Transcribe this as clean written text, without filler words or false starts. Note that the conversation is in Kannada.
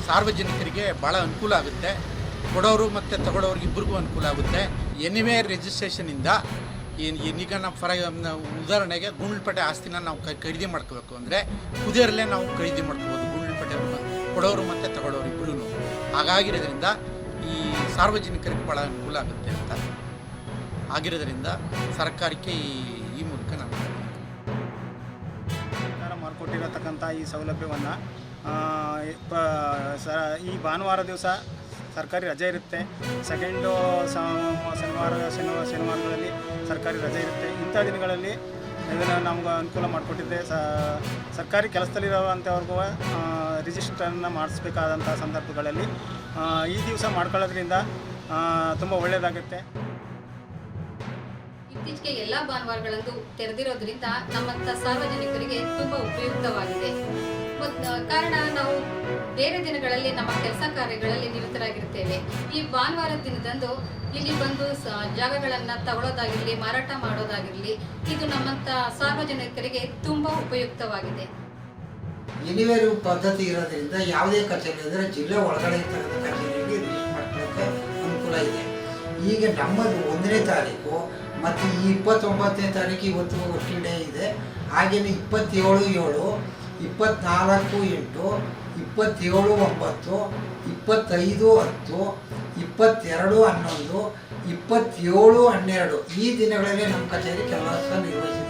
ಸಾರ್ವಜನಿಕರಿಗೆ ಭಾಳ ಅನುಕೂಲ ಆಗುತ್ತೆ. ಕೊಡೋರು ಮತ್ತು ತಗೊಳ್ಳೋರಿಗೆ ಇಬ್ಬರಿಗೂ ಅನುಕೂಲ ಆಗುತ್ತೆ. ಎನಿವೇರ್ ರಿಜಿಸ್ಟ್ರೇಷನಿಂದ ಈಗ ನಾವು ಉದಾಹರಣೆಗೆ ಗುಂಡ್ಲುಪೇಟೆ ಆಸ್ತಿನ ನಾವು ಖರೀದಿ ಮಾಡ್ಕೋಬೇಕು ಅಂದರೆ ಕುದಿಯರಲ್ಲೇ ನಾವು ಖರೀದಿ ಮಾಡ್ಕೋಬೋದು, ಗುಂಡ್ಲುಪೇಟೆ ಕೊಡೋರು ಮತ್ತು ತಗೊಳ್ಳೋರು ಇಬ್ಬರೂ. ಹಾಗಾಗಿರೋದ್ರಿಂದ ಈ ಸಾರ್ವಜನಿಕರಿಗೆ ಭಾಳ ಅನುಕೂಲ ಆಗುತ್ತೆ ಅಂತ ಆಗಿರೋದ್ರಿಂದ ಸರ್ಕಾರಕ್ಕೆ ಈ ಮೂಲಕ ನಾವು ಸರ್ಕಾರ ಮಾಡಿಕೊಟ್ಟಿರತಕ್ಕಂಥ ಈ ಸೌಲಭ್ಯವನ್ನು ಈ ಭಾನುವಾರ ದಿವಸ ಸರ್ಕಾರಿ ರಜೆ ಇರುತ್ತೆ. ಸೆಕೆಂಡು ಶನಿವಾರಗಳಲ್ಲಿ ಸರ್ಕಾರಿ ರಜೆ ಇರುತ್ತೆ. ಇಂಥ ದಿನಗಳಲ್ಲಿ ಇದನ್ನು ನಮ್ಗೆ ಅನುಕೂಲ ಮಾಡಿಕೊಟ್ಟಿದ್ದೆ. ಸರ್ಕಾರಿ ಕೆಲಸದಲ್ಲಿರೋವಂಥವ್ರಿಗೂ ರಿಜಿಸ್ಟರನ್ನು ಮಾಡಿಸ್ಬೇಕಾದಂಥ ಸಂದರ್ಭಗಳಲ್ಲಿ ಈ ದಿವಸ ಮಾಡ್ಕೊಳ್ಳೋದ್ರಿಂದ ತುಂಬ ಒಳ್ಳೆಯದಾಗುತ್ತೆ. ಇತ್ತೀಚೆಗೆ ಎಲ್ಲ ಭಾನುವಾರಗಳಂದು ತೆರೆದಿರೋದ್ರಿಂದ ನಮ್ಮಂಥ ಸಾರ್ವಜನಿಕರಿಗೆ ತುಂಬ ಉಪಯುಕ್ತವಾಗಿದೆ. ಕಾರಣ ನಾವು ಬೇರೆ ದಿನಗಳಲ್ಲಿ ನಮ್ಮ ಕೆಲಸ ಕಾರ್ಯಗಳಲ್ಲಿ ನಿರತರಾಗಿರ್ತೇವೆ. ಈ ಭಾನುವಾರ ದಿನದಂದು ಇಲ್ಲಿ ಬಂದು ಜಾಗಗಳನ್ನು ತಗೊಳ್ಳೋದಾಗಿರಲಿ, ಮಾರಾಟ ಮಾಡೋದಾಗಿರಲಿ, ಇದು ನಮ್ಮಂಥ ಸಾರ್ವಜನಿಕರಿಗೆ ತುಂಬ ಉಪಯುಕ್ತವಾಗಿದೆ. ಎನಿವೇರ್ ಪದ್ಧತಿ ಇರೋದ್ರಿಂದ ಯಾವುದೇ ಕಚೇರಿ ಅಂದರೆ ಜಿಲ್ಲೆ ಒಳಗಡೆ ಇರ್ತಕ್ಕಂಥ ಕಚೇರಿಗೆ ರಿಜಿಸ್ಟರ್ ಮಾಡ್ಕೊಳ್ಳೋಕ್ಕೆ ಅನುಕೂಲ ಇದೆ. ಈಗ ನಮ್ಮದು 1ನೇ ತಾರೀಕು ಮತ್ತು ಈ 29ನೇ ತಾರೀಕು ಇವತ್ತು ವರ್ಕಿಂಗ್ ಡೇ ಇದೆ. ಹಾಗೆಯೇ 27/7, 24/8, 27/9, 25/10, 22/11, 27/12 ಈ ದಿನಗಳಲ್ಲಿ ನಮ್ಮ ಕಚೇರಿ ಕೆಲಸ ನಿರ್ವಹಿಸಿದೆ.